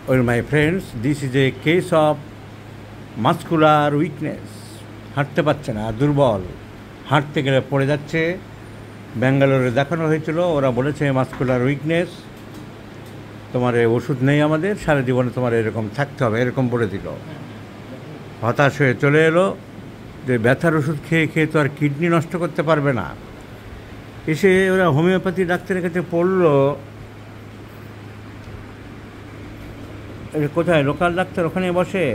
Well, my friends, this is a case of muscular weakness. হাঁটতে পারছে না, দুর্বল, হাঁটতে গেলে পড়ে যাচ্ছে। ব্যাঙ্গালোরে দেখানো হয়েছিল, ওরা বলেছে মাস্কুলার উইকনেস, তোমার ওষুধ নেই আমাদের, সারা জীবনে তোমার এরকম থাকতে হবে, এরকম বলে দিল। হতাশ হয়ে চলে এলো যে ব্যথার ওষুধ খেয়ে খেয়ে তো আর কিডনি নষ্ট করতে পারবে না। এসে ওরা হোমিওপ্যাথি ডাক্তারের কাছে পড়লো। কোথায় লোকাল ডাক্তার ওখানে বসে,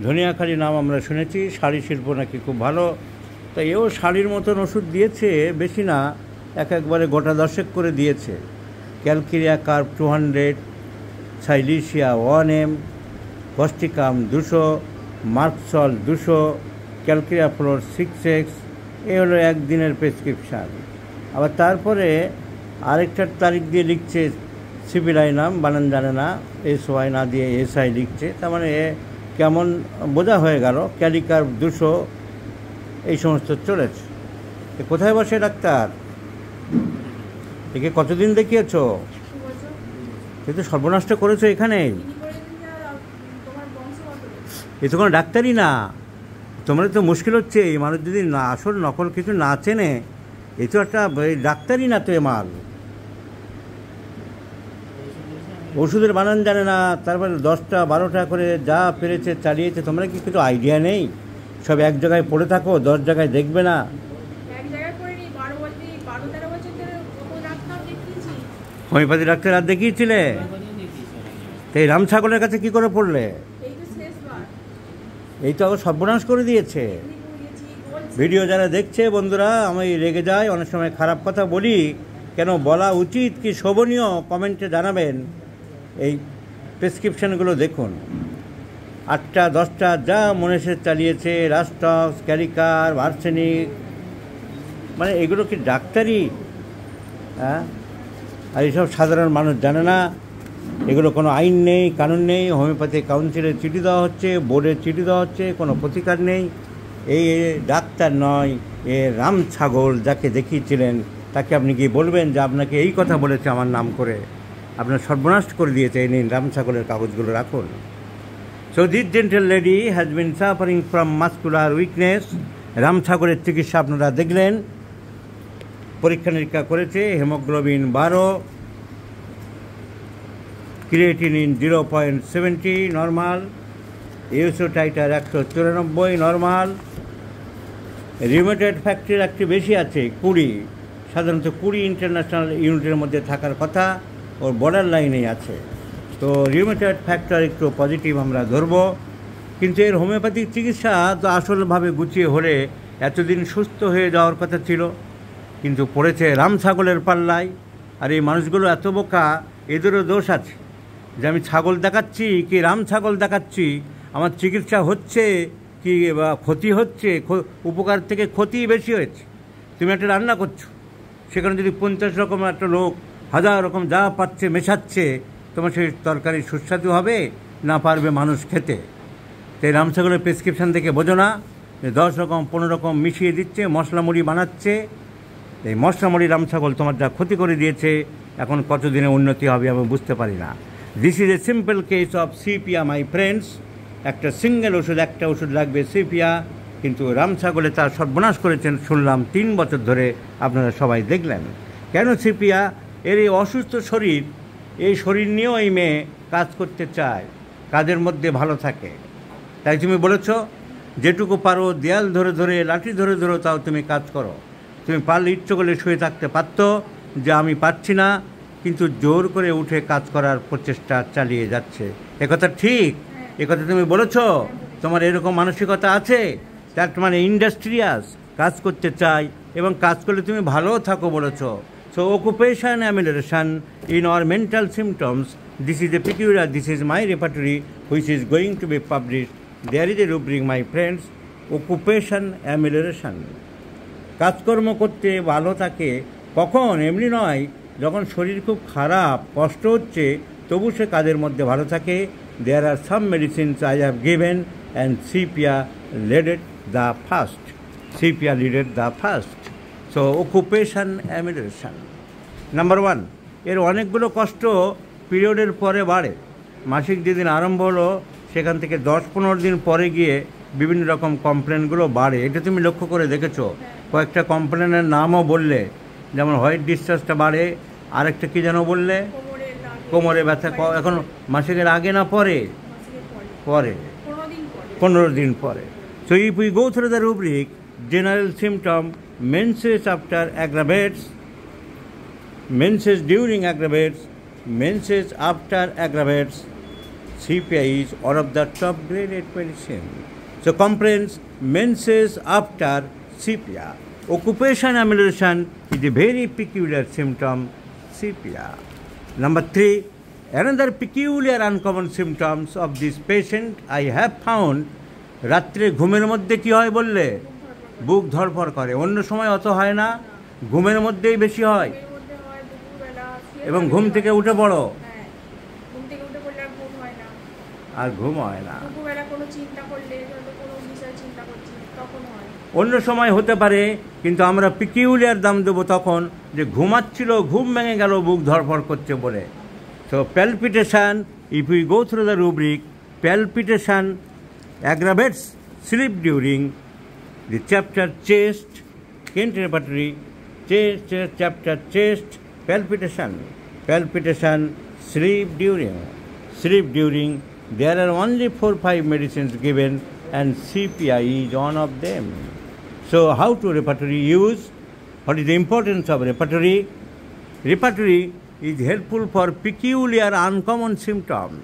ধনিয়াখালি নাম আমরা শুনেছি, শাড়ি শিল্প নাকি খুব ভালো। তাই এও শাড়ির মতন ওষুধ দিয়েছে, বেশি না, একবারে গোটা 10 করে দিয়েছে। ক্যালকিরিয়া carb 200, silicea 1M, Causticum 200, merc sol 200, ক্যালকিরিয়া floor 6X। এ হলো একদিনের প্রেসক্রিপশান। আবার তারপরে আরেকটার তারিখ দিয়ে লিখছে, সিপিলাই নাম, বানান জানে না, SY না দিয়ে SI লিখছে। তার মানে কেমন বোঝা হয়ে গেল, ক্যালিকার 200, এই সমস্ত চলেছে। কোথায় বসে ডাক্তার? একে কতদিন দেখিয়েছ? এ তো সর্বনষ্ট করেছো এখানেই। এ তো কোনো ডাক্তারই না। তোমার তো মুশকিল হচ্ছে, এই মানুষ যদি না আসল নকল কিছু না চেনে, এ তো একটা ডাক্তারই না তো। এ মাল ওষুধের বানান জানে না, তারপরে 10টা 12টা করে যা পেরেছে চালিয়েছে। তোমরা কি কিছু আইডিয়া নেই? সব এক জায়গায় পড়ে থাকো, 10 জায়গায় দেখবে না। হোমিওপ্যাথি ডাক্তার আর দেখিয়েছিলে? তো এই রাম ছাগলের কাছে কি করে পড়লে? এই তো আবার সর্বনাশ করে দিয়েছে। ভিডিও যারা দেখছে বন্ধুরা, আমি রেগে যাই, অনেক সময় খারাপ কথা বলি, কেন বলা উচিত কি শোভনীয় কমেন্টে জানাবেন। এই প্রেসক্রিপশানগুলো দেখুন, 8টা 10টা যা মনে সে চালিয়েছে, রাস্টক্স, ক্যালিকার, আর্সেনিক, মানে এগুলো কি ডাক্তারি? হ্যাঁ, আর এইসব সাধারণ মানুষ জানে না। এগুলো কোনো আইন নেই, কানুন নেই। হোমিওপ্যাথি কাউন্সিলের চিঠি দেওয়া হচ্ছে, বোর্ডের চিঠি দেওয়া হচ্ছে, কোনো প্রতিকার নেই। এই ডাক্তার নয়, এ রাম ছাগল যাকে দেখিয়েছিলেন তাকে আপনি কি বলবেন যে আপনাকে এই কথা বলেছে আমার নাম করে? আপনার সর্বনাশ করে দিয়েছে। এই নিন, রাম ছাগলের কাগজগুলো রাখুন। So this gentle lady has been suffering from muscular weakness. রাম ছাগলের চিকিৎসা আপনারা দেখলেন। পরীক্ষা নিরীক্ষা করেছে, হেমোগ্লোবিন 12, ক্রিয়েটিনিন 0.70 নর্মাল, ইউসো টাইটার 194 নর্মাল, রিউমেটয়েড ফ্যাক্টর একটু বেশি আছে 20, সাধারণত 20 ইন্টারন্যাশনাল ইউনিটের মধ্যে থাকার কথা, ওর বর্ডার লাইনেই আছে। তো রিউমেটয়েড ফ্যাক্টর একটু পজিটিভ আমরা ধরব। কিন্তু এর হোমিওপ্যাথিক চিকিৎসা তো আসলভাবে গুছিয়ে হলে এতদিন সুস্থ হয়ে যাওয়ার কথা ছিল, কিন্তু পড়েছে রাম ছাগলের পাল্লায়। আর এই মানুষগুলো এত বোকা, এদেরও দোষ আছে যে আমি ছাগল দেখাচ্ছি কি রাম ছাগল দেখাচ্ছি, আমার চিকিৎসা হচ্ছে কি বা ক্ষতি হচ্ছে, উপকার থেকে ক্ষতি বেশি হয়েছে। তুমি একটা রান্না করছো, সেখানে যদি 50 রকম একটা লোক 1000 রকম যা পাচ্ছে মেশাচ্ছে, তোমার সেই তরকারি সুস্বাদু হবে না পারবে মানুষ খেতে? তো এই রাম ছাগলের প্রেসক্রিপশান দেখে বোঝো না যে 10 রকম 15 রকম মিশিয়ে দিচ্ছে, মশলা মুড়ি বানাচ্ছে। এই মশলা মুড়ি রাম ছাগল তোমার যা ক্ষতি করে দিয়েছে, এখন কতদিনে উন্নতি হবে আমি বুঝতে পারি না। This is a simple case of sepia my friends. একটা সিঙ্গেল ওষুধ, একটা ওষুধ লাগবে সিপিয়া, কিন্তু রাম ছাগলে তার সর্বনাশ করেছেন শুনলাম 3 বছর ধরে। আপনারা সবাই দেখলেন কেন সিপিয়া। এর এই অসুস্থ শরীর, এই শরীর নিয়েও এই মেয়ে কাজ করতে চায়, কাজের মধ্যে ভালো থাকে। তাই তুমি বলেছ যেটুকু পারো দেয়াল ধরে ধরে, লাঠি ধরে ধরে তাও তুমি কাজ করো। তুমি পারলে ইচ্ছে করলে শুয়ে থাকতে পারতো যে আমি পারছি না, কিন্তু জোর করে উঠে কাজ করার প্রচেষ্টা চালিয়ে যাচ্ছে। একথা ঠিক? একথা তুমি বলেছ? তোমার এরকম মানসিকতা আছে? তার মানে ইন্ডাস্ট্রিয়াস, কাজ করতে চাই এবং কাজ করলে তুমি ভালোও থাকো বলেছ। So occupation amelioration in our mental symptoms, this is a peculiar, this is my repertory which is going to be published. There is a rubric, my friends, occupation amelioration. কাজকর্ম করতে ভালো থাকে, কখন? এমনি নয়, যখন শরীর খুব খারাপ, কষ্ট হচ্ছে, তবু সে কাজের মধ্যে ভালো থাকে। There are some medicines I have given and sepia leaded the first. Sepia leaded the first. So occupation amelioration number 1। এর অনেকগুলো কষ্ট পিরিয়ডের পরে বাড়ে। মাসিক যেদিন আরম্ভ হলো সেখান থেকে 10-15 দিন পরে গিয়ে বিভিন্ন রকম কমপ্লেনগুলো বাড়ে। এটা তুমি লক্ষ্য করে দেখেছো? কয়েকটা কমপ্লেনের নামও বললে, যেমন হোয়াইট ডিসচার্জটা বাড়ে, আরেকটা কী যেন বললে? কোমরে ব্যথা। এখন মাসিকের আগে না পরে? পরে, 15 দিন পরে। So if we go through the rubric, general symptom, menses after aggravates, menses during aggravates, menses after aggravates, CPI is one of the top graded medicine. So complaints menses after CPI. Occupation amelioration is a very peculiar symptom, CPI. Number 3, another peculiar uncommon symptoms of this patient I have found, রাত্রে ঘুমের মধ্যে কি হয় বললে? বুক ধড়ফড় করে। অন্য সময় অত হয় না, ঘুমের মধ্যেই বেশি হয়। এবং ঘুম থেকে উঠে পড়ো, আর ঘুম হয় না। অন্য সময় হতে পারে, কিন্তু আমরা পিকিউলিয়ার দাম দেবো তখন যে ঘুমাচ্ছিল, ঘুম ভেঙে গেল, বুক ধড়ফড় করছে বলে। So palpitation, if we go through the rubric, palpitation aggravates sleep during the chapter chest, Kent repertory, chapter chest, palpitation, sleep during, there are only 4-5 medicines given and CPI is one of them. So how to repertory use? What is the importance of repertory? Repertory is helpful for peculiar uncommon symptoms.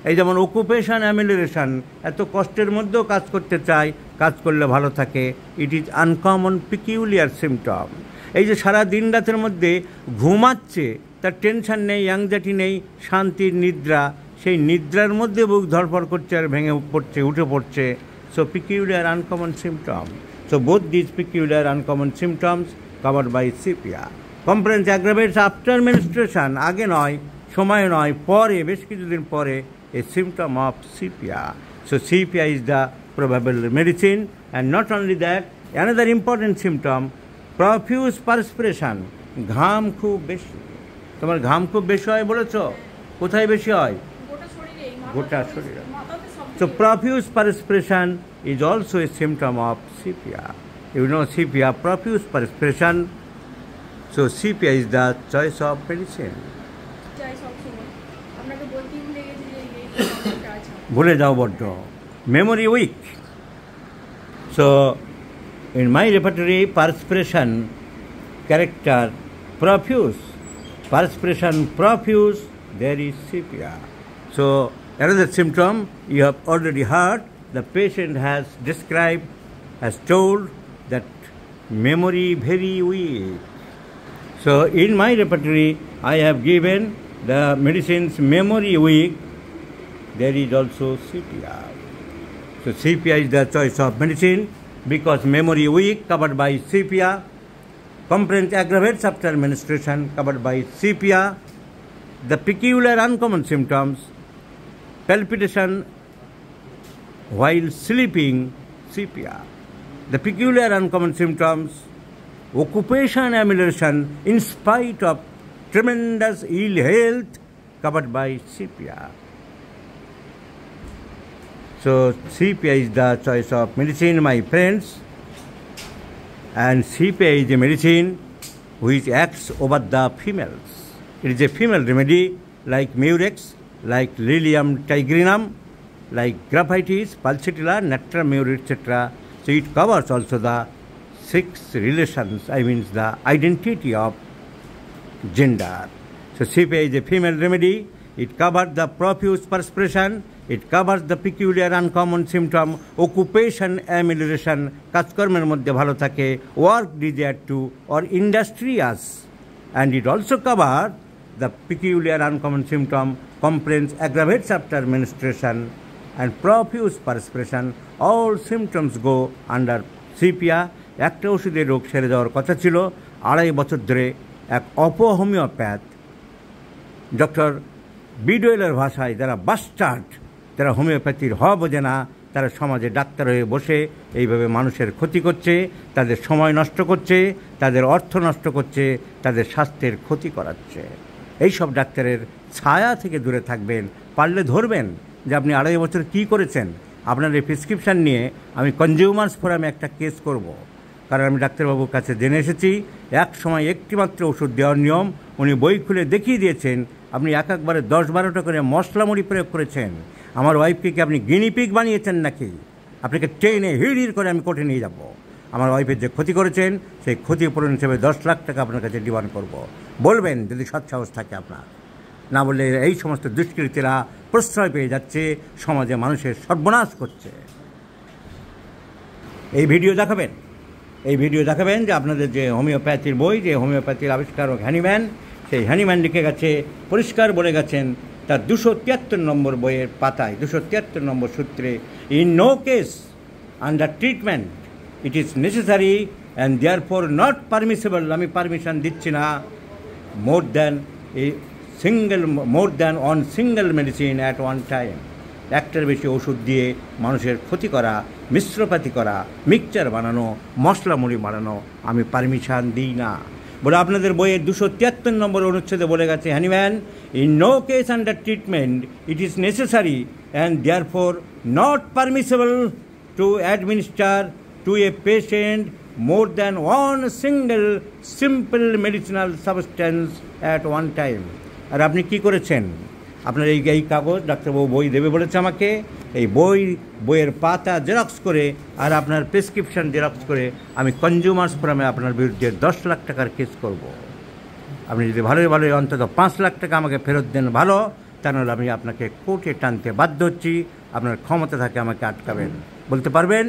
এই যেমন occupation অ্যামিলিয়েশন, এত কষ্টের মধ্যেও কাজ করতে চায়, কাজ করলে ভালো থাকে। It is uncommon peculiar symptom. এই যে সারা দিন রাতের মধ্যে ঘুমাচ্ছে, তার টেনশন নেই, অ্যাংজাইটি নেই, শান্তির নিদ্রা, সেই নিদ্রার মধ্যে বুক ধড়ফড় করছে আর ভেঙে পড়ছে, উঠে পড়ছে। So peculiar uncommon symptom. So both this peculiar uncommon symptoms covered by sepia. Complaints aggravates after menstruation, আগে নয়, সময় নয়, পরে, বেশ কিছুদিন পরে, a symptom of CPI. So CPI is the probable medicine, and not only that, another important symptom, profuse perspiration, ঘাম খুব বেশি। তোমার ঘাম খুব বেশি হয় বলেছ? কোথায় বেশি হয়? গোটা শরীরে। So profuse perspiration is also a symptom of CPI. You know CPI, profuse perspiration. So CPI is the choice of medicine. ভুলে যাও বড্ড, memory weak. So in my repertory, perspiration character profuse, perspiration profuse, there is CPI. So another symptom you have already heard, the patient has described, has told that memory very weak. So in my repertory I have given the medicines memory weak, there is also CPI. So CPI is the choice of medicine because memory weak covered by CPI, complaint aggravates after menstruation covered by CPI, the peculiar uncommon symptoms, palpitation while sleeping, CPI, the peculiar uncommon symptoms, occupation amelioration in spite of tremendous ill health covered by CPI. So CPI is the choice of medicine, my friends, and CPI is a medicine which acts over the females. It is a female remedy like Murex, like Lilium tigrinum, like Graphitis, Pulsatilla, Natramur, etc. So it covers also the 6 relations, I mean the identity of gender. So CPI is a female remedy. It covers the profuse perspiration, it covers the peculiar uncommon symptom, occupation amelioration, কাজকর্মের মধ্যে ভালো থাকে, work desired to or industrious, and it also covers the peculiar uncommon symptom, complaints aggravates after menstruation, and profuse perspiration. All symptoms go under CPI. একটা ওষুধে রোগ সেরে যাওয়ার কথা ছিল। 2.5 বছর ধরে এক হোমিওপ্যাথ ডক্টর বিডওয়েলের ভাষায় যারা বাস্টার্ড, যারা হোমিওপ্যাথির বোঝে না, তারা সমাজে ডাক্তার হয়ে বসে এইভাবে মানুষের ক্ষতি করছে, তাদের সময় নষ্ট করছে, তাদের অর্থ নষ্ট করছে, তাদের স্বাস্থ্যের ক্ষতি করাচ্ছে। এইসব ডাক্তারের ছায়া থেকে দূরে থাকবেন, পারলে ধরবেন যে আপনি 2.5 বছর কী করেছেন। আপনার এই প্রেসক্রিপশান নিয়ে আমি কনজিউমার্স ফোরামে একটা কেস করব, কারণ আমি ডাক্তারবাবুর কাছে জেনে এসেছি এক সময় একটিমাত্র ওষুধ দেওয়ার নিয়ম উনি বই খুলে দেখিয়ে দিয়েছেন। আপনি একবারে 10-12টা করে মশলা মুড়ি প্রয়োগ করেছেন। আমার ওয়াইফকে কি আপনি গিনিপিগ বানিয়েছেন নাকি? আপনাকে ট্রেনে হিড় করে আমি কোর্টে নিয়ে যাব। আমার ওয়াইফের যে ক্ষতি করেছেন সেই ক্ষতিপূরণ হিসেবে 10 লাখ টাকা আপনার কাছে ডিমান্ড করব। বলবেন যদি সৎসাহস থাকে আপনার, না বললে এই সমস্ত দুষ্কৃতীরা প্রশ্রয় পেয়ে যাচ্ছে, সমাজে মানুষের সর্বনাশ করছে। এই ভিডিও দেখাবেন যে আপনাদের যে হোমিওপ্যাথির বই, যে হোমিওপ্যাথির আবিষ্কারক হ্যানিম্যান, সেই হ্যানিম্যান লিখে গেছে, পরিষ্কার বলে গেছেন তার 273 নম্বর বইয়ের পাতায়, 273 নম্বর সূত্রে, in no case under treatment it is necessary and therefore not permissible, আমি পারমিশন দিচ্ছি না, more than one single medicine at one time, একটার বেশি ওষুধ দিয়ে মানুষের ক্ষতি করা, মিশ্রপাতি করা, মিক্সচার বানানো, মশলা মুড়ি বানানো আমি পারমিশন দিই না বলে আপনাদের বইয়ের 273 নম্বর অনুচ্ছেদে বলে গেছে Hahnemann, in no case under treatment it is necessary and therefore not permissible to administer to a patient more than one single simple medicinal substance at one time. আর আপনি কি করেছেন? আপনার এই কাগজ ডাক্তারবাবু বই দেবে বলেছে আমাকে, এই বইয়ের পাতা জেরক্স করে আর আপনার প্রেসক্রিপশান জেরক্স করে আমি কনজিউমার্স ফোরামে আপনার বিরুদ্ধে 10 লাখ টাকার কেস করব। আপনি যদি ভালোই অন্তত 5 লাখ টাকা আমাকে ফেরত দেন ভালো, তা নাহলে আমি আপনাকে কোর্টে টানতে বাধ্য হচ্ছি। আপনার ক্ষমতা থাকে আমাকে আটকাবেন, বলতে পারবেন?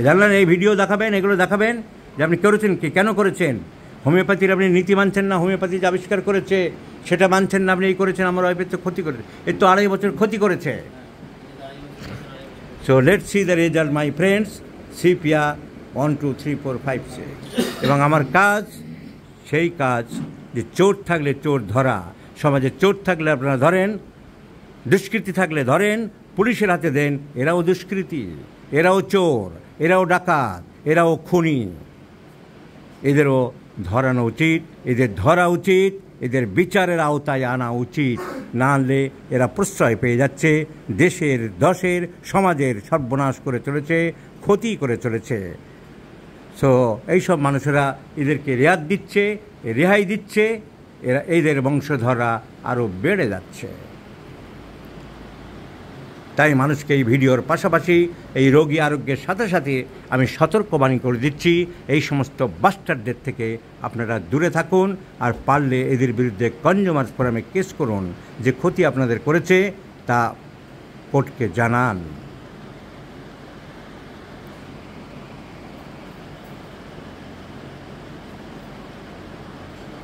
জানলেন, এই ভিডিও দেখাবেন, এগুলো দেখাবেন যে আপনি করেছেন কি, কেন করেছেন। হোমিওপ্যাথির আপনি নীতি মানছেন না, হোমিওপ্যাথি যে আবিষ্কার করেছে সেটা মানছেন না, আপনি এই করেছেন। আমার ওয়াইফের তো ক্ষতি করেছে, এর তো 2.5 বছর ক্ষতি করেছে। So let's see the result my friends, sepia 1 2 3 4 5 6। এবং আমার কাজ সেই কাজ যে চোর থাকলে চোর ধরা, সমাজে চোর থাকলে আপনারা ধরেন, দুষ্কৃতি থাকলে ধরেন, পুলিশের হাতে দেন। এরাও দুষ্কৃতী, এরাও চোর, এরাও ডাকাত, এরাও খুনি। এদেরও ধরানো উচিত, এদের ধরা উচিত, এদের বিচারের আওতায় আনা উচিত। না আনলে এরা প্রশ্রয় পেয়ে যাচ্ছে, দেশের দশের সমাজের সর্বনাশ করে চলেছে, ক্ষতি করে চলেছে। সো এইসব মানুষেরা এদেরকে রেহাই দিচ্ছে, এদের বংশধররা আরও বেড়ে যাচ্ছে। তাই মানুষকে এই ভিডিওর পাশাপাশি এই রোগী আরোগ্যের সাথে সাথে আমি সতর্কবাণী করে দিচ্ছি, এই সমস্ত বাস্টারদের থেকে আপনারা দূরে থাকুন। আর পারলে এদের বিরুদ্ধে কনজিউমার্স ফোরামে কেস করুন, যে ক্ষতি আপনাদের করেছে তা কোর্টকে জানান।